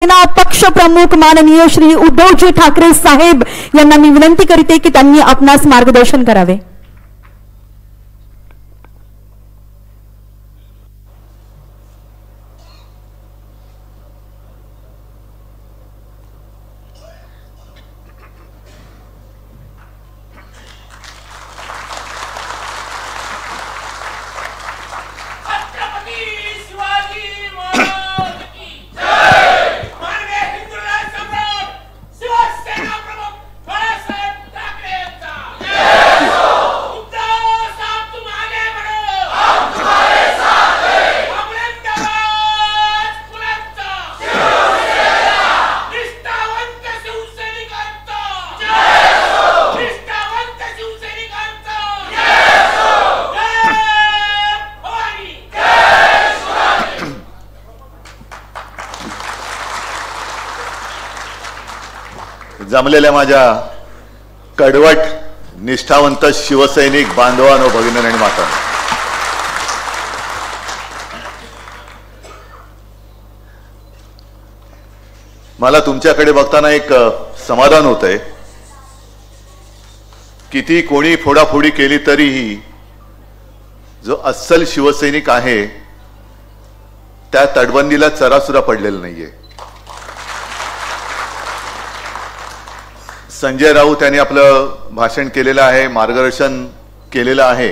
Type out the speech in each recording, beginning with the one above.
पक्ष प्रमुख माननीय श्री उद्धवजी ठाकरे साहेब यांना मी विनंती करते की त्यांनी आपणास मार्गदर्शन करावे। जमलेल्या माझ्या कडवट निष्ठावंत शिवसैनिक बांधवांनो, भगिनी आणि माता, मला तुमच्याकडे बघताना एक समाधान होतंय। किती कोणी फोडाफोडी केली तरीही जो अस्सल शिवसैनिक आहे त्या तटबंदीला चराचुरा पडलेला नाहीये। संजय राऊत यांनी आपलं भाषण केलेलं आहे, मार्गदर्शन केलेलं आहे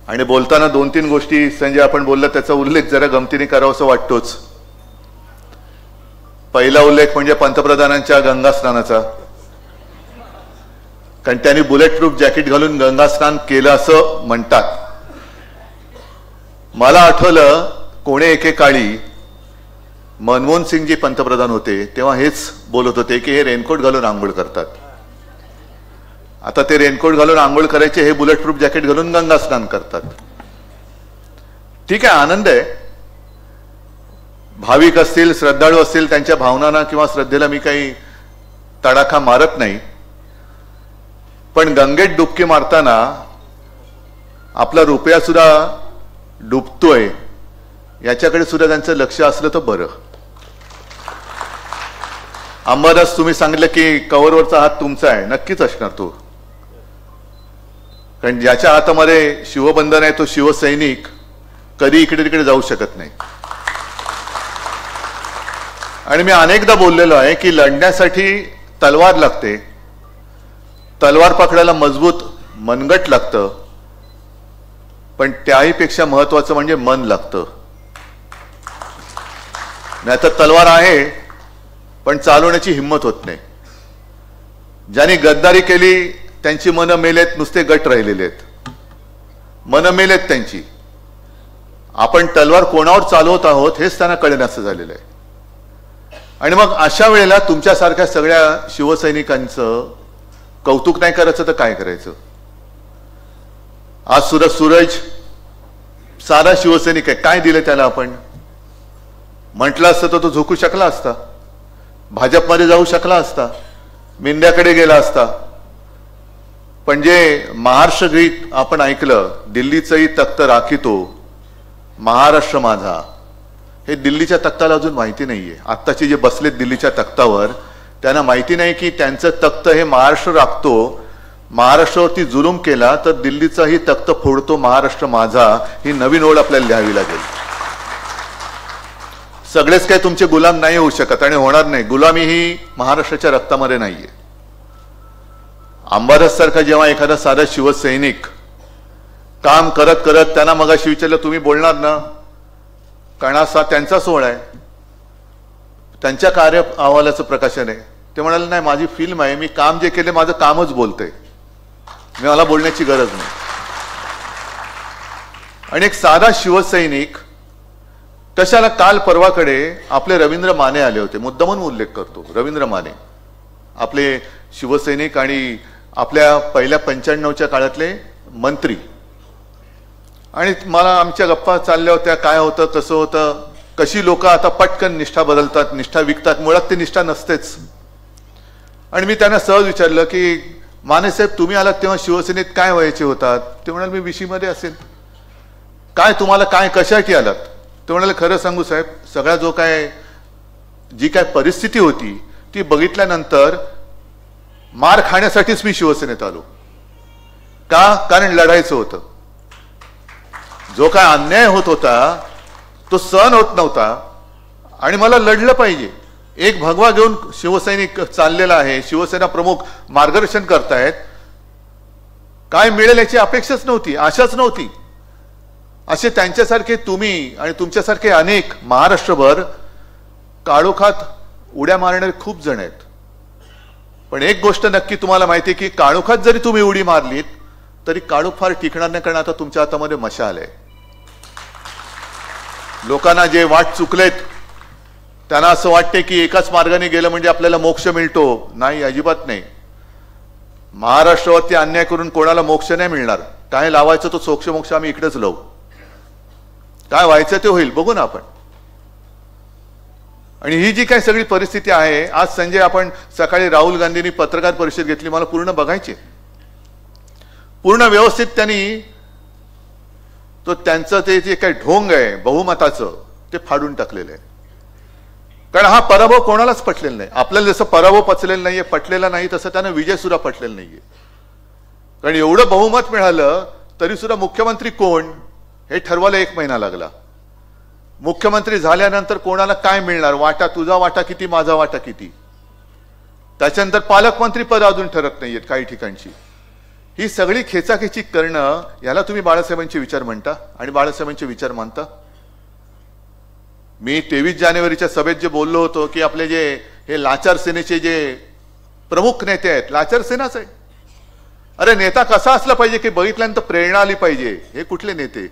आणि बोलताना दोन तीन गोष्टी संजय आपण बोलला त्याचा उल्लेख जरा गमतीने करावासा वाटतोच। पहिला उल्लेख म्हणजे पंतप्रधानांच्या गंगा स्नानाचा, कारण त्यांनी बुलेट प्रूफ जॅकेट घालून गंगा स्नान केलं असं म्हणतात। मला आठवलं कोणे एकेकाळी मनमोहन सिंगजी पंतप्रधान होते तेव्हा हेच बोलत होते की हे रेनकोट घालून आंघोळ करतात। आता ते रेनकोट घालून आंघोळ करायचे, हे बुलेट प्रूफ जॅकेट घालून गंगा स्नान करतात। ठीक आहे, आनंद आहे। भाविक असतील, श्रद्धाळू असतील, त्यांच्या भावनांना किंवा श्रद्धेला मी काही तडाखा मारत नाही, पण गंगेत डुबकी मारताना आपला रुपया सुद्धा डुबतोय याच्याकडे सुद्धा त्यांचं लक्ष असलं तर बरं। अंबादास, तुम्ही सांगितलं की कव्हरवरचा हात तुमचा आहे, नक्कीच असणार तो, कारण ज्याच्या हातामध्ये शिवबंधन आहे तो शिवसैनिक कधी इकडे तिकडे जाऊ शकत नाही। आणि मी अनेकदा बोललेलो आहे की लढण्यासाठी तलवार लागते, तलवार पकडायला मजबूत मनगट लागतं, पण त्याही पेक्षा महत्वाचं म्हणजे मन लागतं। नाहीतर तलवार आहे पण चालवण्याची हिंमत होत नाही। ज्यांनी गद्दारी केली त्यांची मन मेलेत, नुसते गट राहिलेले आहेत, मन मेलेत त्यांची। आपण तलवार कोणावर चालवत आहोत हेच त्यांना कळण्याचं झालेलं आहे। आणि मग अशा वेळेला तुमच्यासारख्या सगळ्या शिवसैनिकांचं कौतुक नाही करायचं तर काय करायचं? आज सुद्धा सूरज साधा शिवसैनिक आहे, काय दिले त्याला? आपण म्हटलं असतं तर तो झोकू शकला असता, भाजपमध्ये जाऊ शकला असता, मिंद्याकडे गेला असता, पण जे महाराष्ट्र गीत आपण ऐकलं, दिल्लीचंही तख्त राखितो महाराष्ट्र माझा, हे दिल्लीच्या तख्ताला अजून माहिती नाहीये। आत्ताचे जे बसलेत दिल्लीच्या तख्तावर त्यांना माहिती नाही की त्यांचं तख्त हे महाराष्ट्र राखतो, महाराष्ट्रावरती जुलूम केला तर दिल्लीचाही तख्त फोडतो महाराष्ट्र माझा, ही नवीन ओळ आपल्याला लिहावी लागेल। सगळेच काही तुमचे गुलाम नाही होऊ शकत आणि होणार नाही, गुलामी ही महाराष्ट्राच्या रक्तामध्ये नाहीये। अंबादास सारखा जेव्हा एखादा साधा शिवसैनिक काम करत करत त्यांना मगाशी विचारलं तुम्ही बोलणार ना, कारण असा त्यांचा सोहळा आहे, त्यांच्या कार्य अहवालाचं प्रकाशन आहे, ते म्हणाले नाही माझी फिल्म आहे, मी काम जे केले माझं कामच बोलतंय, मला बोलण्याची गरज नाही। आणि एक साधा शिवसैनिक कशाला, काल परवाकडे आपले रवींद्र माने आले होते, मुद्दामून उल्लेख करतो, रवींद्र माने आपले शिवसैनिक आणि आपल्या पहिल्या 95च्या काळातले मंत्री, आणि मला आमच्या गप्पा चालल्या होत्या, काय होतं कसं होतं, कशी लोक आता पटकन निष्ठा बदलतात, निष्ठा विकतात, मुळात ती निष्ठा नसतेच। आणि मी त्यांना सहज विचारलं की माने साहेब तुम्ही आलात तेव्हा शिवसेनेत काय व्हायचे होतात? ते म्हणाले मी विशीमध्ये असेल। काय तुम्हाला काय कशासाठी आलात? ते म्हणाले खरं सांगू साहेब, सगळा जो काय जी काय परिस्थिती होती ती बघितल्यानंतर मार खाण्यासाठीच मी शिवसेनेत आलो. का? कारण लढायचं होतं. जो काय अन्याय होत होता तो सहन होत नव्हता आणि मला लढलं पाहिजे. एक भगवा घेऊन शिवसैनिक चाललेला आहे, शिवसेना प्रमुख मार्गदर्शन करतायत. काय मिळेल याची अपेक्षाच नव्हती, आशाच नव्हती. असे त्यांच्यासारखे तुम्ही आणि तुमच्यासारखे अनेक महाराष्ट्रभर काळोखात उड्या मारणारे खूप जण आहेत. पण एक गोष्ट नक्की तुम्हाला माहिती आहे की काळोखात जरी तुम्ही उडी मारलीत तरी काळोख फार टिकणार नाही, कारण आता तुमच्या हातामध्ये मशाल आहे. लोकांना जे वाट चुकलेत त्यांना असं वाटते की एकाच मार्गाने गेलं म्हणजे आपल्याला मोक्ष मिळतो. नाही, अजिबात नाही. महाराष्ट्रावरती अन्याय करून कोणाला मोक्ष नाही मिळणार. काय लावायचं तो सोक्ष मोक्ष आम्ही इकडेच लावू. काय व्हायचं ते होईल, बघू ना आपण. आणि ही जी काही सगळी परिस्थिती आहे, आज संजय आपण सकाळी राहुल गांधींनी पत्रकार परिषद घेतली, मला पूर्ण बघायची. पूर्ण व्यवस्थित त्यांनी तो त्यांचं ते जे काही ढोंग आहे बहुमताचं ते फाडून टाकलेलं आहे. कारण हा पराभव कोणालाच पटलेला नाही. आपल्याला जसं पराभव पचलेला नाहीये, पटलेला नाही, तसं त्यानं विजय सुद्धा पटलेला नाहीये. कारण एवढं बहुमत मिळालं तरी सुद्धा मुख्यमंत्री कोण हे ठरवायला 1 महिना लागला. मुख्यमंत्री झाल्यानंतर कोणाला काय मिळणार, वाटा तुझा वाटा किती, माझा वाटा किती. त्याच्यानंतर पालकमंत्री पद अजून ठरत नाहीयेत काही ठिकाणची. ही सगळी खेचाखेची करणं याला तुम्ही बाळासाहेबांचे विचार म्हणता आणि बाळासाहेबांचे विचार मानता. मी 23 जानेवारीच्या सभेत जे बोललो होतो की आपले जे हे लाचार सेनेचे जे प्रमुख नेते आहेत, लाचार सेनाच आहे. अरे नेता कसा असला पाहिजे की बघितल्यानंतर प्रेरणा आली पाहिजे. हे कुठले नेते?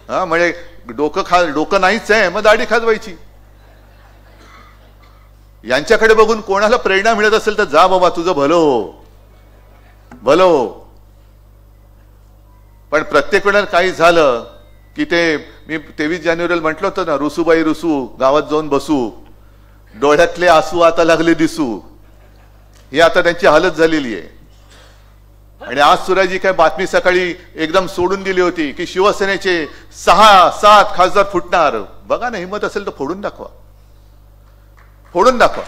हा, म्हणजे डोकं नाहीच आहे, मग दाढी खाजवायची. यांच्याकडे बघून कोणाला प्रेरणा मिळत असेल तर जा बाबा, तुझं भलं हो, भलं हो. पण प्रत्येक वेळेला काही झालं की ते मी 23 जानेवारीला म्हटलं होतं ना, रुसूबाई रुसू, गावात जाऊन बसू, डोळ्यातले आसू आता लागले दिसू. ही आता त्यांची हालत झालेली आहे. आणि आज सुद्धा जी काय बातमी सकाळी एकदम सोडून दिली होती की शिवसेनेचे 6-7 खासदार फुटणार. बघा ना, हिंमत असेल तर फोडून दाखवा, फोडून दाखवा.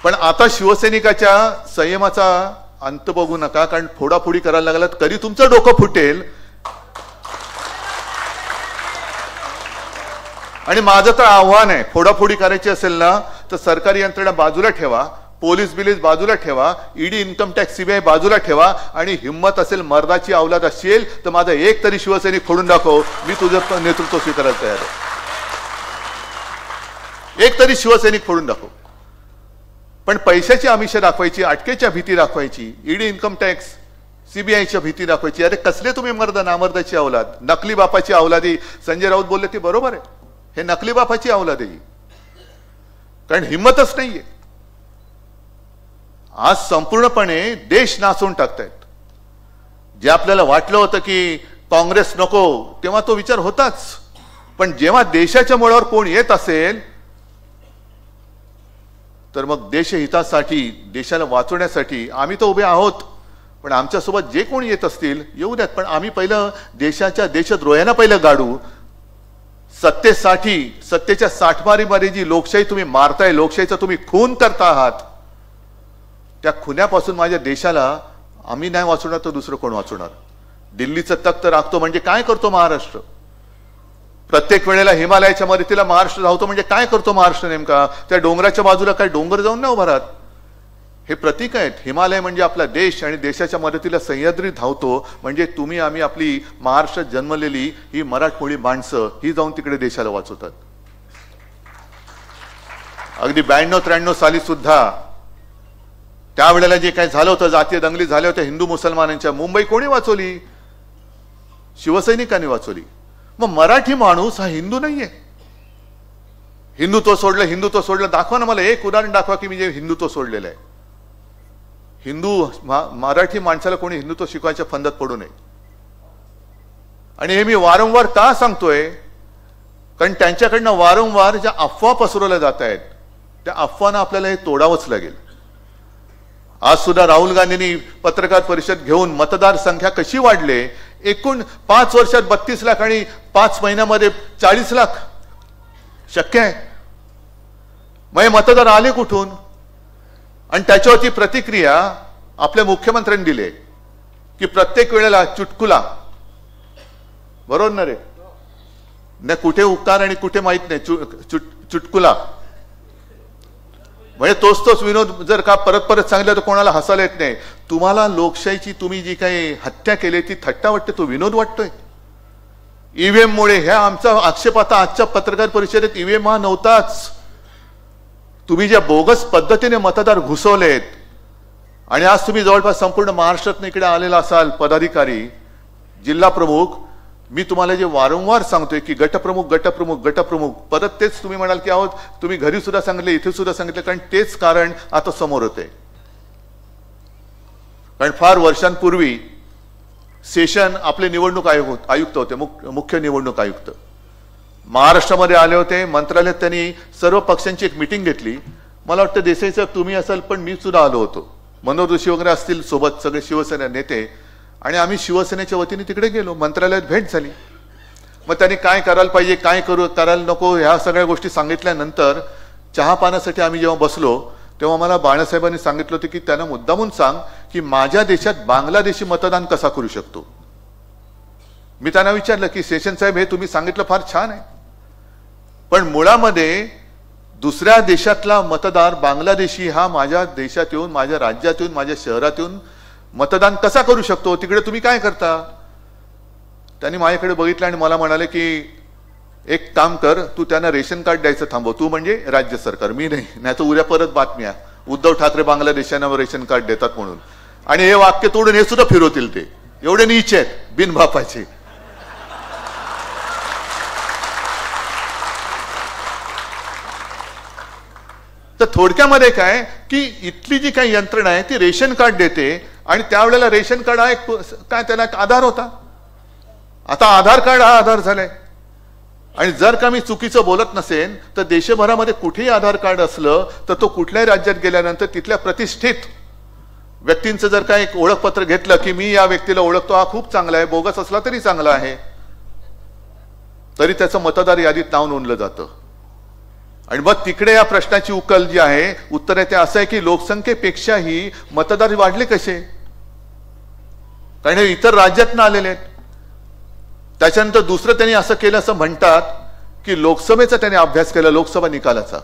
पण आता शिवसैनिकाच्या संयमाचा अंत बघू नका, कारण फोडाफोडी करायला लागलात तरी तुमचं डोकं फुटेल. आणि माझं तर आव्हान आहे, फोडाफोडी करायची असेल ना तर सरकारी यंत्रणा बाजूला ठेवा, पोलीस बिलीस बाजूला ठेवा, ईडी, इन्कम टॅक्स, सीबीआय बाजूला ठेवा आणि हिंमत असेल, मर्दाची अवलाद असेल तर माझा एक तरी शिवसैनिक फोडून दाखव, मी तुझं नेतृत्व स्वीकारायला तयार आहे. एक तरी शिवसैनिक फोडून दाखव. पण पैशाची आमिष दाखवायची, अटकेच्या भीती दाखवायची, ईडी, इन्कम टॅक्स, सीबीआयच्या भीती दाखवायची. अरे कसले तुम्ही मर्द, नामर्दाची अवलाद, नकली बापाची अवलादी. संजय राऊत बोलले ते बरोबर आहे, हे नकली बापाची अवलाद आहे. कारण हिंमतच नाहीये. आज संपूर्णपणे देश नाचवून टाकतायत. जे आपल्याला वाटलं होतं की काँग्रेस नको, तेव्हा तो विचार होताच. पण जेव्हा देशाच्या मुळावर कोण येत असेल तर मग देशहितासाठी, देशाला वाचवण्यासाठी आम्ही तर उभे आहोत. पण आमच्यासोबत जे कोणी येत असतील येऊ द्यात. पण आम्ही पहिलं देशाच्या देशद्रोह्यांना पहिलं गाडू. सत्तेसाठी, सत्तेच्या साठमारीमध्ये जी लोकशाही तुम्ही मारताय, लोकशाहीचा तुम्ही खून करता आहात, त्या खुन्यापासून माझ्या देशाला आम्ही नाही वाचवणार तर दुसरं कोण वाचवणार? दिल्लीचं तख्त राखतो म्हणजे काय करतो महाराष्ट्र? प्रत्येक वेळेला हिमालयाच्या मदतीला महाराष्ट्र धावतो म्हणजे काय करतो महाराष्ट्र नेमका? त्या डोंगराच्या बाजूला काय डोंगर जाऊन नाही उभा राहत. हे प्रतीक आहेत. हिमालय म्हणजे आपला देश आणि देशाच्या मदतीला सह्याद्री धावतो म्हणजे तुम्ही आम्ही आपली महाराष्ट्रात जन्मलेली ही मराठमोळी माणसं ही जाऊन तिकडे देशाला वाचवतात. अगदी 92-93 साली सुद्धा त्यावेळेला जे काही झालं होतं, जातीय दंगली झाल्या होत्या हिंदू मुसलमानांच्या, मुंबई कोणी वाचवली? शिवसैनिकांनी वाचवली. मग मराठी माणूस हा हिंदू नाहीये. हिंदुत्व सोडलं दाखवा ना मला एक उदाहरण दाखवा की मी जे हिंदुत्व सोडलेलं आहे. मराठी माणसाला कोणी हिंदुत्व शिकवायच्या फंदात पडू नये. आणि हे मी वारंवार का सांगतोय? कारण त्यांच्याकडनं वारंवार ज्या अफवा पसरवल्या जात आहेत त्या अफवांना आपल्याला हे तोडावंच लागेल. आज सुद्धा राहुल गांधींनी पत्रकार परिषद घेऊन मतदार संख्या कशी वाढले, एकूण 5 वर्षात 32 लाख आणि 5 महिन्यामध्ये 40 लाख शक्य आहे? मग हे मतदार आले कुठून? आणि त्याच्यावरती प्रतिक्रिया आपल्या मुख्यमंत्र्यांनी दिली की प्रत्येक वेळेला चुटकुला, बरोबर ना रे? नाही कुठे उकार आणि कुठे माहित नाही, चुटकुला म्हणजे तोच विनोद जर का परत परत सांगितलं तर कोणाला हसायला येत नाही. तुम्हाला लोकशाहीची तुम्ही जी काही हत्या केली ती थट्टा वाटते, तो विनोद वाटतोय. ईव्हीएम मुळे ह्या आमचा आक्षेप आता आजच्या पत्रकार परिषदेत ईव्हीएम हा नव्हताच. तुम्ही ज्या बोगस पद्धतीने मतदार घुसवलेत आणि आज तुम्ही जवळपास संपूर्ण महाराष्ट्रात इकडे आलेला असाल पदाधिकारी, जिल्हा प्रमुख, मी तुम्हाला जे वारंवार सांगतोय की गटप्रमुख गटप्रमुख गटप्रमुख, परत तेच तुम्ही म्हणाल की आहोत तुम्ही घरी सुद्धा सांगितले, इथे सुद्धा सांगितलं, कारण तेच कारण आता समोर होते. कारण फार वर्षांपूर्वी सेशन आपले निवडणूक आयुक्त होते, मुख्य निवडणूक आयुक्त महाराष्ट्रामध्ये आले होते. मंत्रालयात त्यांनी सर्व पक्षांची एक मीटिंग घेतली. मला वाटतं देसाई साहेब तुम्ही असाल, पण मी सुद्धा आलो होतो, मनोहर जोशी वगैरे असतील सोबत, सगळे शिवसेना नेते, आणि आम्ही शिवसेनेच्या वतीने तिकडे गेलो. मंत्रालयात भेट झाली. मग त्यांनी काय करायला पाहिजे, काय करायला नको, ह्या सगळ्या गोष्टी सांगितल्यानंतर चहा पाण्यासाठी आम्ही जेव्हा बसलो तेव्हा मला बाळासाहेबांनी सांगितलं होतं की त्यांना मुद्दामून सांग की माझ्या देशात बांगलादेशी मतदान कसा करू शकतो. मी त्यांना विचारलं की सेशन साहेब हे तुम्ही सांगितलं फार छान आहे, पण मुळामध्ये दुसऱ्या देशातला मतदार बांगलादेशी हा माझ्या देशात येऊन, माझ्या राज्यात येऊन, माझ्या शहरात येऊन मतदान कसा करू शकतो, तिकडे तुम्ही काय करता? त्यांनी माझ्याकडे बघितलं आणि मला म्हणाले की एक काम कर, तू त्यांना रेशन कार्ड द्यायचं थांबव, तू म्हणजे राज्य सरकार, मी नाही तर उद्या परत बातम्या उद्धव ठाकरे बांगलादेशांना रेशन कार्ड देतात म्हणून, आणि हे वाक्य तोडून हे सुद्धा फिरवतील. ते एवढे नीच आहेत बिनबापाचे. तर थोडक्यामध्ये काय की इथली जी काही यंत्रणा आहे ती रेशन कार्ड देते, आणि त्यावेळेला रेशन कार्ड हा एक काय त्याला एक आधार होता. आता आधार कार्ड हा आधार झालाय. आणि जर का मी चुकीचं बोलत नसेन तर देशभरामध्ये कुठेही आधार कार्ड असलं तर तो कुठल्याही राज्यात गेल्यानंतर तिथल्या प्रतिष्ठित व्यक्तींचं जर का एक ओळखपत्र घेतलं की मी या व्यक्तीला ओळखतो, हा खूप चांगला आहे, बोगस असला तरी चांगला आहे, तरी त्याचं मतदार यादीत नाव नोंदलं जातं. आणि मग तिकडे या प्रश्नाची उकल जी आहे, उत्तर आहे ते असं आहे की लोकसंख्येपेक्षाही मतदार वाढले कसे? कारण हे इतर राज्यातनं आलेले आहेत. त्याच्यानंतर दुसरं त्यांनी असं केलं असं म्हणतात की लोकसभेचा त्यांनी अभ्यास केला, लोकसभा निकालाचा.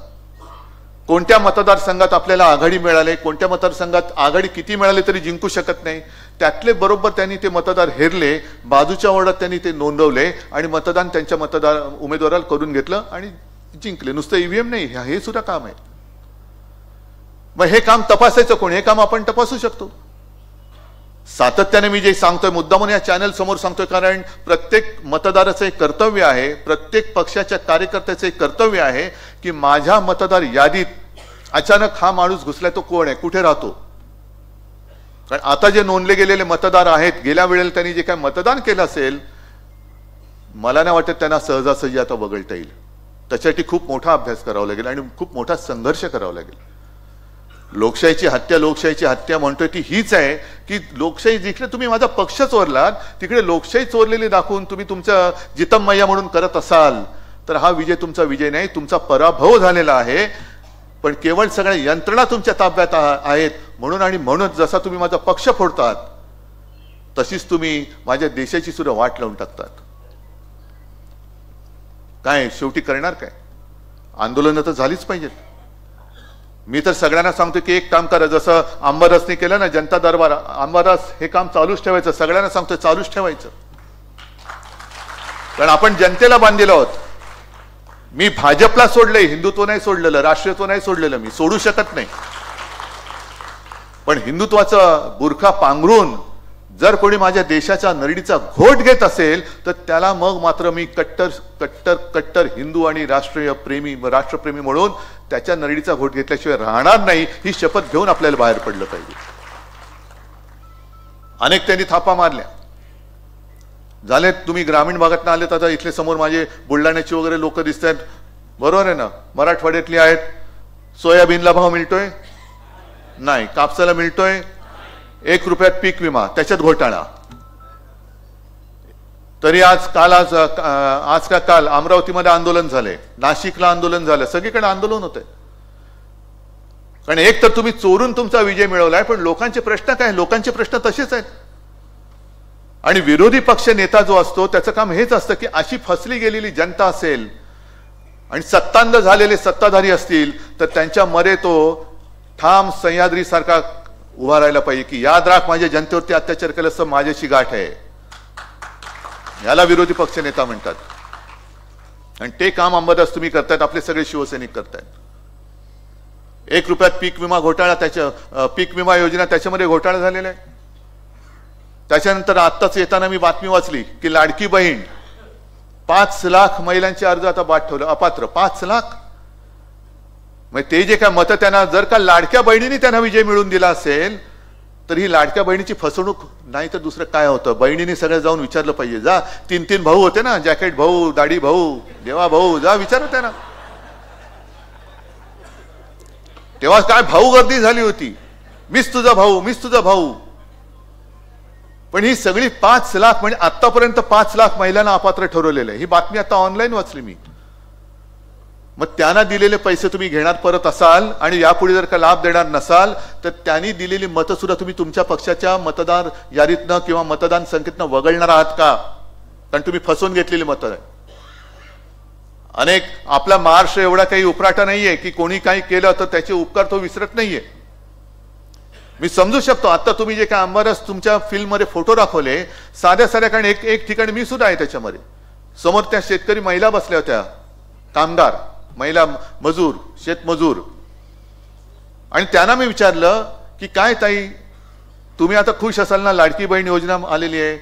कोणत्या मतदारसंघात आपल्याला आघाडी मिळाली, कोणत्या मतदारसंघात आघाडी किती मिळाली तरी जिंकू शकत नाही, त्यातले बरोबर त्यांनी ते मतदार हेरले, बाजूच्या वॉर्डात त्यांनी ते नोंदवले आणि मतदान त्यांच्या उमेदवाराला करून घेतलं आणि जिंकले. नुसतं ईव्हीएम नाही, हे सुद्धा काम आहे. मग हे काम तपासायचं कोण? हे काम आपण तपासू शकतो. सातत्याने मी जे सांगतोय मुद्दामून या चॅनल समोर सांगतोय, कारण प्रत्येक मतदाराचं एक कर्तव्य आहे, प्रत्येक पक्षाच्या कार्यकर्त्याचं एक कर्तव्य आहे की माझ्या मतदार यादीत अचानक हा माणूस घुसलाय, तो कोण आहे, कुठे राहतो. कारण आता जे नोंदले गेलेले मतदार आहेत, गेल्या वेळेला त्यांनी जे काय मतदान केलं असेल, मला नाही वाटत त्यांना सहजासहजी आता वगळता येईल. त्याच्यासाठी खूप मोठा अभ्यास करावा लागेल आणि खूप मोठा संघर्ष करावा लागेल. लोकशाहीची हत्या म्हणतोय ती हीच आहे की लोकशाही जिकडे तुम्ही माझा पक्ष चोरलात तिकडे लोकशाही चोरलेली दाखवून तुम्ही तुमचं जितमय्या म्हणून करत असाल तर हा विजय तुमचा विजय नाही, तुमचा पराभव झालेला आहे. पण केवळ सगळ्या यंत्रणा तुमच्या ताब्यात आहेत म्हणून, आणि म्हणून जसा तुम्ही माझा पक्ष फोडतात तशीच तुम्ही माझ्या देशाची सुद्धा वाट लावून टाकतात. काय शेवटी करणार काय? आंदोलन तर झालीच पाहिजेत. मी तर सगळ्यांना सांगतो की एक काम करा, जसं अंबादासने केलं ना जनता दरबार, अंबादास हे काम चालूच ठेवायचं. सगळ्यांना सांगतोय चालूच ठेवायचं, कारण आपण जनतेला बांधलेलो आहोत. मी भाजपला सोडलंय, हिंदुत्व नाही सोडलेलं, राष्ट्रीयत्व नाही सोडलेलं, मी सोडू शकत नाही. पण हिंदुत्वाचा बुरखा पांघरून जर कोणी माझ्या देशाच्या नरडीचा घोट घेत असेल तर त्याला मग मात्र मी कट्टर कट्टर कट्टर हिंदू आणि राष्ट्रप्रेमी म्हणून त्याच्या नरडीचा घोट घेतल्याशिवाय राहणार नाही, ही शपथ घेऊन आपल्याला बाहेर पडलं पाहिजे. अनेक त्यांनी थापा मारल्या झाले. तुम्ही ग्रामीण भागात आलेत, आता इथले समोर माझे बुलढाण्याची वगैरे लोक दिसत आहेत, बरोबर आहे ना, मराठवाड्यातली आहेत. सोयाबीनला भाव मिळतोय नाही, कापसाला मिळतोय 1 रुपयात पीक विमा, त्याच्यात घोटाळा. तरी आज का काल अमरावतीमध्ये आंदोलन झाले, नाशिकला आंदोलन झालं, सगळीकडे आंदोलन होते. कारण एक तर तुम्ही चोरून तुमचा विजय मिळवलाय, पण लोकांचे प्रश्न काय? लोकांचे प्रश्न तसेच आहेत. आणि विरोधी पक्ष नेता जो असतो त्याचं काम हेच असतं की अशी फसली गेलेली जनता असेल आणि सत्तांध झालेले सत्ताधारी असतील तर त्यांच्या मरे तो ठाम सह्याद्री सारखा उभा राहायला पाहिजे की याद राख माझ्या जनतेवरती अत्याचार केलं असं माझ्याशी गाठ आहे. याला विरोधी पक्ष नेता म्हणतात. आणि ते काम अंबादास तुम्ही करतायत, आपले सगळे शिवसैनिक करतायत. 1 रुपयात पीक विमा घोटाळा, पीक विमा योजना त्याच्यामध्ये घोटाळा झालेला आहे. त्याच्यानंतर आत्ताच येताना मी बातमी वाचली की लाडकी बहीण 5 लाख महिलांचे अर्ज आता बाद ठेवलं, अपात्र 5 लाख. मग ते जे काय मतं त्यांना, जर का लाडक्या बहिणीने त्यांना विजय मिळवून दिला असेल तर ही लाडक्या बहिणीची फसवणूक नाही तर दुसरं काय होतं? बहिणीने सगळं जाऊन विचारलं पाहिजे. जा 3 भाऊ होते ना, जॅकेट भाऊ, दाढी भाऊ, देवा भाऊ, जा विचारत त्यांना. तेव्हा काय भाऊ गर्दी झाली होती, मीच तुझा भाऊ, मीच तुझा भाऊ. पण ही सगळी 5 लाख म्हणजे आतापर्यंत 5 लाख महिलांना अपात्र ठरवलेलं आहे. ही बातमी आता ऑनलाईन वाचली मी. मग त्यांना दिलेले पैसे तुम्ही घेणार परत असाल आणि यापुढे जर का लाभ देणार नसाल तर त्यांनी दिलेली मतं सुद्धा तुम्ही तुमच्या पक्षाच्या मतदार यादीतनं किंवा मतदान संख्येतनं वगळणार आहात का? कारण तुम्ही फसवून घेतलेली मतं आहे. अनेक आपला महाराष्ट्र एवढा काही उपराटा नाहीये की कोणी काही केलं तर त्याचे उपकार तो विसरत नाहीये. मी समजू शकतो. आता तुम्ही जे काय अंबादास तुमच्या फिल्ममध्ये फोटो दाखवले साध्या साध्या, कारण एक ठिकाणी मी सुद्धा आहे त्याच्यामध्ये. समोर त्या शेतकरी महिला बसल्या होत्या, कामगार महिला मजूर, शेतमजूर. आणि त्यांना मी विचारलं की काय ताई तुम्ही आता खुश असाल ना, लाडकी बहीण योजना आलेली आहे.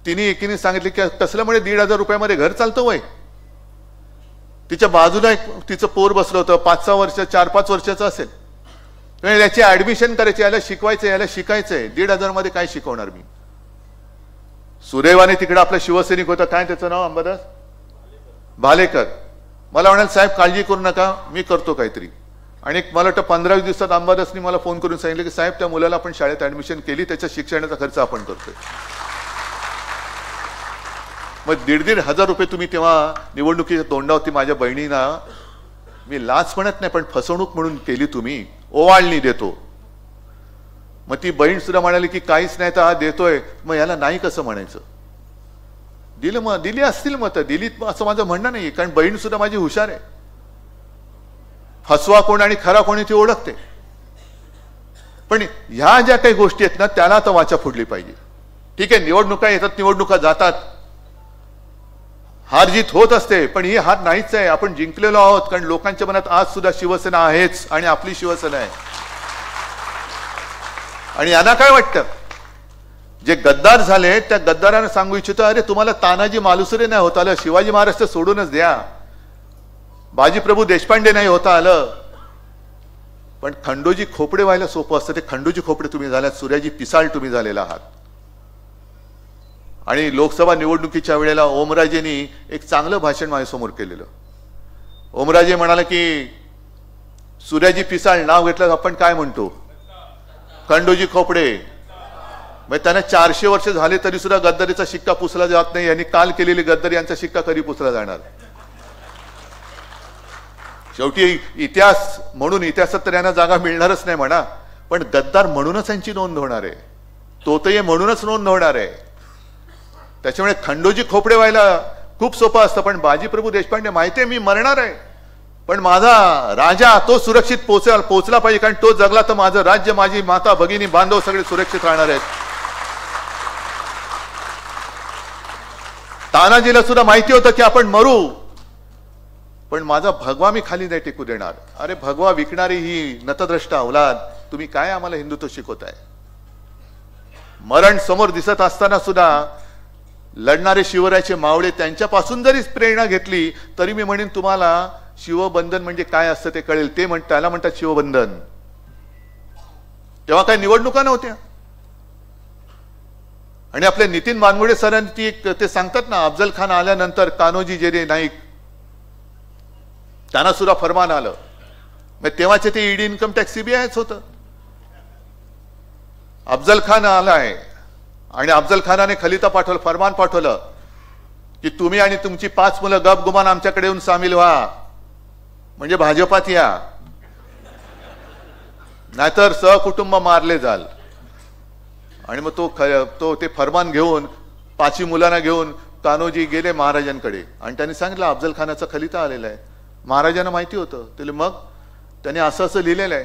तिने एकीने सांगितले की कसलं म्हणजे 1,500 रुपयामध्ये घर चालतं वय. तिच्या बाजूला एक तिचं पोर बसलं होतं, 5-6 वर्ष, 4-5 वर्षाचं असेल. याची ऍडमिशन करायची, याला शिकवायचं, याला शिकायचंय. 1,500 मध्ये काय शिकवणार मी? सुदैवाने तिकडे आपला शिवसैनिक होता, काय त्याचं नाव अंबादास भालेकर. मला म्हणाल साहेब काळजी करू नका, मी करतो काहीतरी. आणि मला वाटतं 15 दिवसात अंबादासनी मला फोन करून सांगितलं की साहेब त्या मुलाला आपण शाळेत ऍडमिशन केली, त्याच्या शिक्षणाचा खर्च आपण करतोय. मग 1,500 रुपये तुम्ही तेव्हा निवडणुकीच्या तोंडावरती माझ्या बहिणींना, मी लाच म्हणत नाही पण फसवणूक म्हणून केली तुम्ही, ओवाळणी देतो. मग ती बहीण सुद्धा म्हणाली की काहीच नाही तर हा देतोय, मग याला नाही कसं म्हणायचं? दिलं, मग दिली असतील मतं, दिलीत असं माझं म्हणणं नाही. कारण बहीण सुद्धा माझी हुशार आहे. फसवा कोण आणि खरा कोणी ती ओळखते. पण ह्या ज्या काही गोष्टी आहेत ना त्याला आता वाचा फोडली पाहिजे. ठीक आहे, निवडणुका येतात, निवडणुका जातात, हार जीत होत असते, पण ही हार नाहीच आहे. आपण जिंकलेलो आहोत. कारण लोकांच्या मनात आज सुद्धा शिवसेना आहेच आणि आपली शिवसेना आहे. आणि यांना काय वाटतं, जे गद्दार झाले त्या गद्दारांना सांगू इच्छितो, अरे तुम्हाला तानाजी मालुसरे नाही होता आलं, शिवाजी महाराज सोडूनच द्या, बाजीप्रभू देशपांडे नाही होता आलं, पण खंडोजी खोपडे व्हायला सोपं असतं. ते खंडोजी खोपडे तुम्ही झाल्यात, सूर्याजी पिसाळ तुम्ही झालेला आहात. आणि लोकसभा निवडणुकीच्या वेळेला ओमराजेंनी एक चांगलं भाषण माझ्यासमोर केलेलं. ओमराजे म्हणाला की सूर्याजी पिसाळ नाव घेतलं आपण काय म्हणतो, खंडोजी खोपडे. मग त्यांना 400 वर्ष झाले तरी सुद्धा गद्दारीचा शिक्का पुसला जात नाही. यांनी काल केलेली गद्दारी यांचा शिक्का कधी पुसला जाणार? शेवटी इतिहास म्हणून इतिहासात तर यांना जागा मिळणारच नाही म्हणा, पण गद्दार म्हणूनच यांची नोंद होणार आहे, तोतये म्हणूनच नोंद होणार आहे. त्याच्यामुळे खंडोजी खोपडे व्हायला खूप सोपं असतं. पण बाजीप्रभू देशपांडे माहितीये मी मरणार आहे, पण माझा राजा तो सुरक्षित पोहोचला पाहिजे, कारण तो जगला तर माझं राज्य, माझी माता, भगिनी, बांधव सगळे सुरक्षित राहणार आहेत. तानाजीला सुद्धा माहिती होतं की आपण मरू, पण माझा भगवा मी खाली नाही टेकू देणार. अरे भगवा विकणारी ही नतद्रष्टा अवलाद, तुम्ही काय आम्हाला हिंदुत्व शिकवताय? मरण समोर दिसत असताना सुद्धा लढणारे शिवरायाचे मावळे त्यांच्यापासून जरी प्रेरणा घेतली तरी मी म्हणेन तुम्हाला शिवबंधन म्हणजे काय असतं ते कळेल. ते त्याला म्हणतात शिवबंधन. तेव्हा काही निवडणुका नव्हत्या. आणि आपले नितीन बानमुडे सरांनी ते सांगतात ना, अफजल खान आल्यानंतर कान्होजी जेरे नाईक त्यांना सुद्धा फरमान आलं. मग तेव्हाचे ते ईडी, इन्कम टॅक्स, सीबीआयच होतं. अफजल खान आलाय, आणि अफजल खानाने खलिता पाठवलं, फरमान पाठवलं की तुम्ही आणि तुमची 5 मुलं गपगुमान आमच्याकडे येऊन सामील व्हा, म्हणजे भाजपात या, नाहीतर सहकुटुंब मारले जाल. आणि मग तो ते फरमान घेऊन 5 मुलांना घेऊन कान्होजी गेले महाराजांकडे आणि त्यांनी सांगितलं अफजल खानाचा खलिता आलेला आहे. महाराजांना माहिती होतं. ते मग त्यांनी असं असं लिहिलेलं आहे.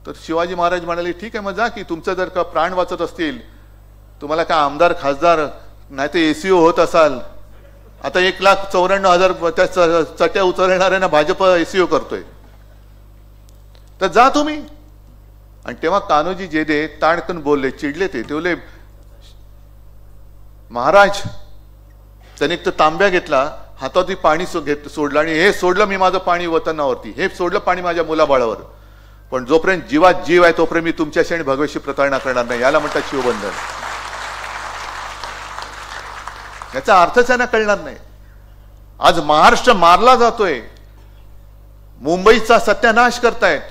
तर शिवाजी महाराज म्हणाले ठीक आहे, मग जा की, तुमचं जर का प्राण वाचत असतील, तुम्हाला काय आमदार खासदार नाही तर एसीओ होत असाल. आता 1,94,000 त्या चट्या उचलणाऱ्यांना भाजप एसीओ करतोय, तर जा तुम्ही. आणि तेव्हा कान्होजी जेदे ताडकन बोलले, चिडले. ते बोलले महाराज, त्याने एक तर तांब्या घेतला, हातावरती पाणी सोडलं आणि हे सोडलं मी माझं पाणी वतनावरती, हे सोडलं पाणी माझ्या मुलाबाळावर, पण जोपर्यंत जीवात जीव आहे तोपर्यंत मी तुमच्याशी आणि भगवेशी प्रतारणा करणार नाही. याला म्हणतात शिवबंधन. याचा अर्थच यांना कळणार नाही. आज महाराष्ट्र मारला जातोय, मुंबईचा सत्यानाश करतायत.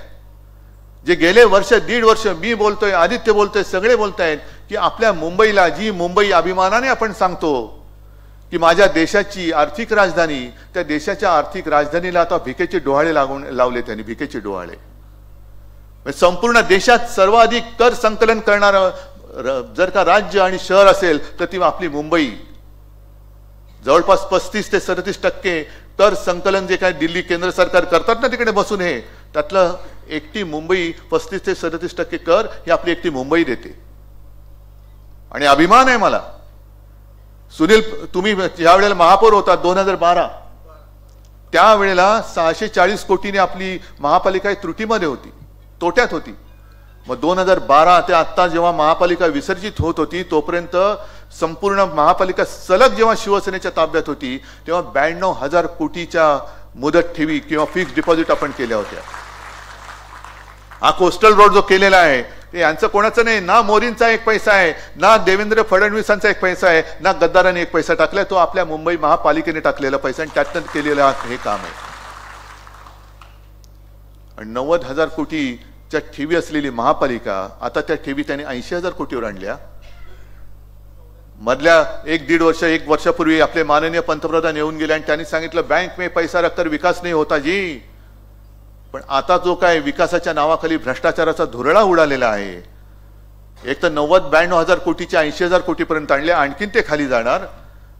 जे गेले वर्ष 1.5 वर्ष मी बोलतोय, आदित्य बोलतोय, सगळे बोलतायत की आपल्या मुंबईला, जी मुंबई अभिमानाने आपण सांगतो की माझ्या देशाची आर्थिक राजधानी, त्या देशाच्या आर्थिक राजधानीला आता भिकेचे डोहाळे लावले त्यांनी, भिकेचे डोहाळे. संपूर्ण देशात सर्वाधिक कर संकलन करणार जर का राज्य आणि शहर असेल तर ती आपली मुंबई. जवळपास 35 ते 37% कर संकलन जे काय दिल्ली केंद्र सरकार करतात ना तिकडे बसून, हे त्यातलं एकटी मुंबई 35 ते 37% कर ही आपली एकटी मुंबई देते. आणि अभिमान आहे मला. सुनील, तुम्ही ज्या वेळेला महापौर होता 2012, त्यावेळेला 640 कोटीने आपली महापालिका त्रुटीमध्ये होती, तोट्यात होती. मग 2012 ते आता जेव्हा महापालिका विसर्जित होत होती तोपर्यंत संपूर्ण महापालिका सलग जेव्हा शिवसेनेच्या ताब्यात होती तेव्हा 92,000 कोटीच्या मुदत ठेवी किंवा फिक्स डिपॉझिट आपण केल्या होत्या. हा कोस्टल रोड जो केलेला आहे ते यांचं कोणाचं नाही, ना मोदींचा 1 पैसा आहे, ना देवेंद्र फडणवीसांचा 1 पैसा आहे, ना गद्दारांनी 1 पैसा टाकलाय. तो आपल्या मुंबई महापालिकेने टाकलेला पैसा आणि त्यातनं केलेलं हे काम आहे. आणि 90,000 कोटीच्या ठेवी असलेली महापालिका आता त्या ठेवी त्यांनी 80,000 कोटीवर आणल्या. मधल्या 1-1.5 वर्ष, 1 वर्षापूर्वी आपले माननीय पंतप्रधान येऊन गेले आणि त्यांनी सांगितलं बँक में पैसा रखकर विकास नाही होता जी. पण आता जो काय विकासाच्या नावाखाली भ्रष्टाचाराचा धुरळा उडालेला आहे, एक तर 92,000 कोटीच्या 80,000 कोटीपर्यंत आणले, आणखीन ते खाली जाणार.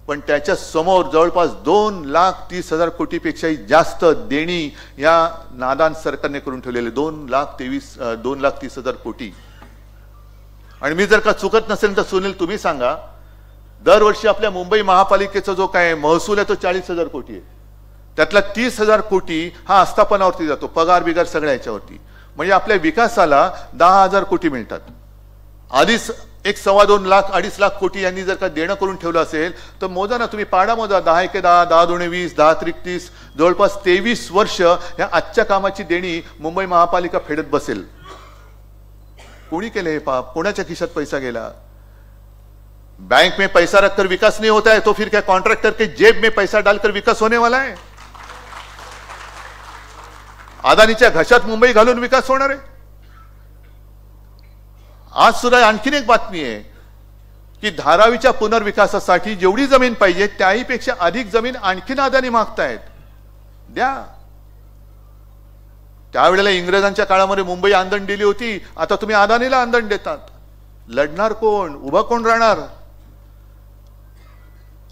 पण त्याच्या समोर जवळपास 2,30,000 कोटीपेक्षाही जास्त देणी या नादान सरकारने करून ठेवलेले, 2,30,000 कोटी. आणि मी जर का चुकत नसेल तर सुनील तुम्ही सांगा, दरवर्षी आपल्या मुंबई महापालिकेचा जो काय महसूल आहे तो 40,000 कोटी आहे. त्यातला 30,000 कोटी हा आस्थापनावरती जातो, पगार बिगार सगळ्या याच्यावरती. म्हणजे आपल्या विकासाला 10,000 कोटी मिळतात. आधीच 1.25 लाख 2.5 लाख कोटी यांनी जर का देणं करून ठेवलं असेल तर मोजा ना तुम्ही, पाडा मोजा, 10×10, 10×2=20, 10×3=30, जवळपास 23 वर्ष या आजच्या कामाची देणी मुंबई महापालिका फेडत बसेल. कोणी केले हे पाप? कोणाच्या खिशात पैसा गेला? बैंक में पैसा रखकर विकास नहीं होता है तो फिर क्या कॉन्ट्रैक्टर के जेब में पैसा डालकर विकास होने वाला है? अदानीच्या घशात मुंबई घालून विकास होणार आहे? आज सुद्धा आणखीन एक बातमी आहे की धारावीच्या पुनर्विकासासाठी जेवढी जमीन पाहिजे त्याहीपेक्षा अधिक जमीन आणखीन अदानी मागतायत. द्या. त्यावेळेला इंग्रजांच्या काळामध्ये मुंबई आंदण दिली होती, आता तुम्ही अदानीला आंदण देतात. लढणार कोण? उभा कोण राहणार?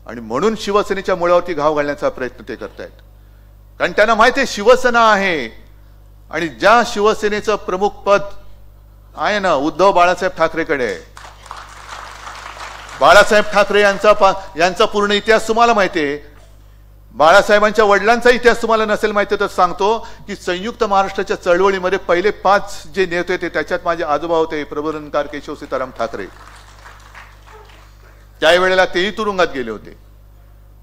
आणि म्हणून शिवसेनेच्या मुळावरती घाव घालण्याचा प्रयत्न ते करतायत. कारण त्यांना माहिती आहे शिवसेना आहे आणि ज्या शिवसेनेचं प्रमुख पद आहे ना उद्धव बाळासाहेब ठाकरेकडे आहे. बाळासाहेब ठाकरे यांचा पूर्ण इतिहास तुम्हाला माहिती आहे. बाळासाहेबांच्या वडिलांचा इतिहास तुम्हाला नसेल माहिती तर सांगतो की संयुक्त महाराष्ट्राच्या चळवळीमध्ये पहिले 5 जे नेते होते त्याच्यात माझे आजोबा होते, प्रबोधनकार केशव सीताराम ठाकरे. त्यावेळेला तेही तुरुंगात गेले होते.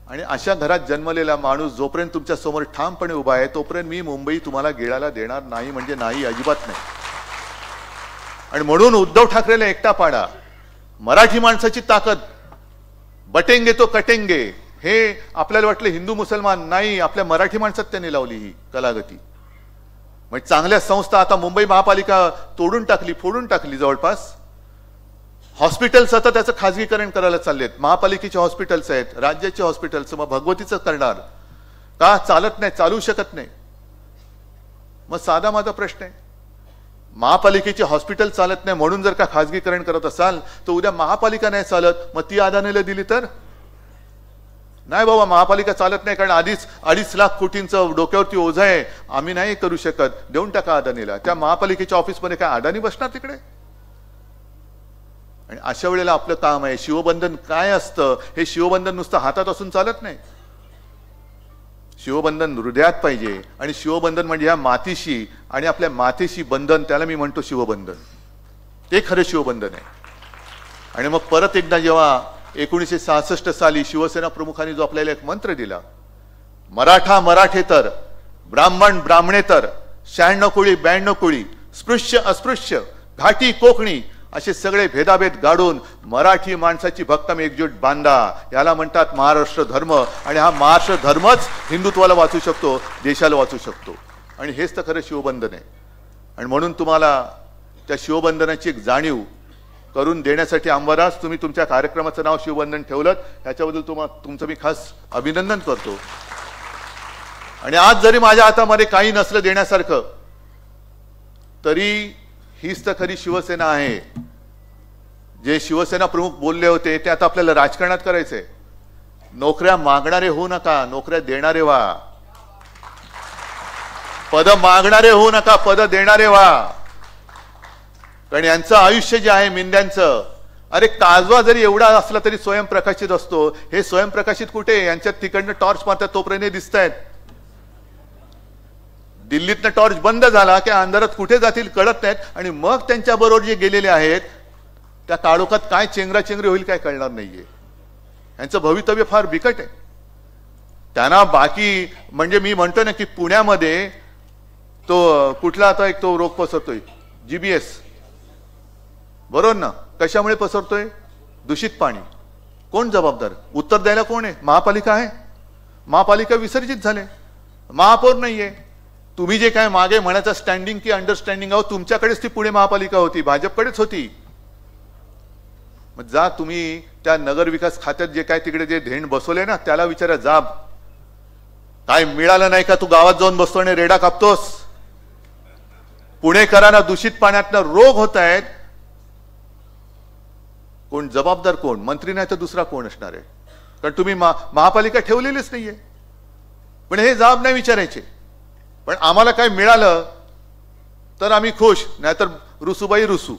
आणि अशा घरात जन्मलेला माणूस जोपर्यंत तुमच्या समोर ठामपणे उभा आहे तोपर्यंत मी मुंबई तुम्हाला गिळायला देणार नाही, म्हणजे नाही, अजिबात नाही. आणि म्हणून उद्धव ठाकरेला एकटा पाडा. मराठी माणसाची ताकद, बटेंगे तो कटेंगे, हे आपल्याला वाटलं हिंदू मुसलमान, नाही, आपल्या मराठी माणसात त्यांनी लावली ही कलागती. म्हणजे चांगल्या संस्था आता मुंबई महापालिका तोडून टाकली, फोडून टाकली जवळपास. हॉस्पिटल्स आता त्याचं खाजगीकरण करायला चाललेत. महापालिकेचे हॉस्पिटल्स आहेत, राज्याचे हॉस्पिटल्स, मग भगवतीचं करणार का? चालत नाही, चालू शकत नाही. मग साधा माझा प्रश्न आहे, महापालिकेचे हॉस्पिटल चालत नाही म्हणून जर का खाजगीकरण करत असाल तर उद्या महापालिका नाही चालत, मग ती अदानीला दिली तर? नाही बाबा, महापालिका चालत नाही कारण आधीच 2.5 लाख कोटींचं डोक्यावरती ओझं आहे, आम्ही नाही करू शकत, देऊन टाका अदानीला. त्या महापालिकेच्या ऑफिसमध्ये काय अदानी बसणार तिकडे? आणि अशा वेळेला आपलं काम आहे, शिवबंधन काय असतं हे शिवबंधन नुसतं हातात असून चालत नाही. शिवबंधन हृदयात पाहिजे. आणि शिवबंधन म्हणजे या मातीशी आणि आपल्या मातेशी बंधन, त्याला मी म्हणतो शिवबंधन. ते खरं शिवबंधन आहे. आणि मग परत एकदा जेव्हा 1966 साली शिवसेना प्रमुखांनी जो आपल्याला एक मंत्र दिला, मराठा मराठेतर, ब्राह्मण ब्राह्मणेतर, 96 कोळी 92 कोळी, स्पृश्य अस्पृश्य, घाटी कोकणी असे सगळे भेदाभेद गाडून मराठी माणसाची भक्कम एकजूट बांधा, याला म्हणतात महाराष्ट्र धर्म. आणि हा महाराष्ट्र धर्मच हिंदुत्वाला वाचू शकतो, देशाला वाचू शकतो. आणि हेच तर खरं शिवबंधन आहे. आणि म्हणून तुम्हाला त्या शिवबंधनाची एक जाणीव करून देण्यासाठी अंबराज तुम्ही तुमच्या कार्यक्रमाचं नाव शिवबंधन ठेवलं, याच्याबद्दल तुमचं मी खास अभिनंदन करतो. आणि आज जरी माझ्या हातामध्ये काही नसलं देण्यासारखं, तरी हीच तर खरी शिवसेना आहे. जे शिवसेना प्रमुख बोलले होते ते आता आपल्याला राजकारणात करायचंय. नोकऱ्या मागणारे होऊ नका, नोकऱ्या देणारे व्हा. पद मागणारे होऊ नका, पद देणारे व्हा. कारण यांचं आयुष्य जे आहे मिंद्यांचं, अरे काजवा जरी एवढा असला तरी स्वयंप्रकाशित असतो. हे स्वयंप्रकाशित कुठे? यांच्यात तिकडनं टॉर्च मारतात तोपर्यंत दिसत आहेत. दिल्लीतनं टॉर्च बंद झाला की अंधारात कुठे जातील कळत नाहीत. आणि मग त्यांच्या बरोबर जे गेलेले आहेत त्या काळोखात काय चेंगराचेंगरी होईल काय कळणार नाहीये. यांचं भवितव्य फार बिकट आहे. त्यांना बाकी म्हणजे मी म्हणतो ना की पुण्यामध्ये तो कुठला आता एक तो रोग पसरतोय, GBS, बरोबर ना? कशामुळे पसरतोय? दूषित पाणी. कोण जबाबदार? उत्तर द्यायला कोण आहे? महापालिका आहे. महापालिका विसर्जित झाले, महापौर नाहीये. तुम्ही जे काय मागे म्हणायचं स्टँडिंग की अंडरस्टँडिंग आहो, तुमच्याकडेच ती पुणे महापालिका होती, भाजपकडेच होती. मग जा तुम्ही त्या नगर विकास खात्यात जे काय तिकडे जे धेण बसवले ना त्याला विचारा, जाब काय मिळालं नाही का? तू गावात जाऊन बसतो आणि रेडा कापतोस. पुणेकरांना दूषित पाण्यातनं रोग होत आहेत. कोण जबाबदार? कोण? मंत्री नाही तर दुसरा कोण असणार आहे? कारण तुम्ही महापालिका ठेवलेलीच नाहीये. पण हे जाब नाही विचारायचे. पण आम्हाला काय मिळालं तर आम्ही खुश, नाहीतर रुसूबाई रुसू.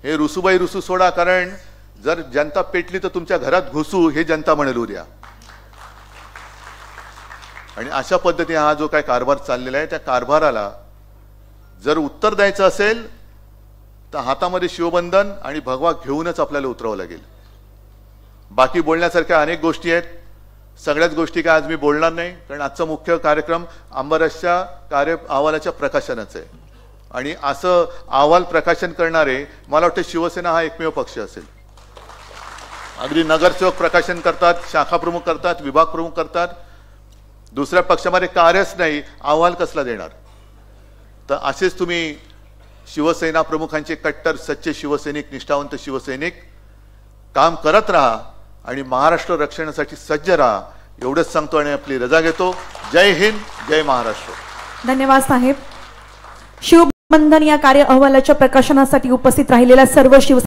हे रुसूबाई रुसू सोडा. कारण जर जनता पेटली तर तुमच्या घरात घुसू, हे जनता म्हणेल उद्या. आणि अशा पद्धतीने हा जो काय कारभार चाललेला आहे त्या कारभाराला जर उत्तर द्यायचं असेल तर हातामध्ये शिवबंधन आणि भगवा घेऊनच आपल्याला उतरावं लागेल. बाकी बोलण्यासारख्या अनेक गोष्टी आहेत. सगळ्याच गोष्टी काय आज मी बोलणार नाही, कारण आजचा मुख्य कार्यक्रम अंबराजच्या कार्य अहवालाच्या प्रकाशनाचा आहे. आणि असं अहवाल प्रकाशन करणारे मला वाटतं शिवसेना हा एकमेव पक्ष असेल. अगदी नगरसेवक प्रकाशन करतात, शाखा प्रमुख करतात, विभाग प्रमुख करतात. दुसऱ्या पक्षामध्ये कार्यच नाही, अहवाल कसला देणार? तर असेच तुम्ही शिवसेना प्रमुखांचे कट्टर सच्चे शिवसैनिक, निष्ठावंत शिवसैनिक काम करत राहा आणि महाराष्ट्र रक्षणासाठी सज्ज राहा, एवढंच सांगतो आणि आपली रजा घेतो. जय हिंद, जय महाराष्ट्र. धन्यवाद साहेब. शिवबंधन या कार्य अहवालाच्या प्रकाशनासाठी उपस्थित राहिलेल्या सर्व शिवसैनिक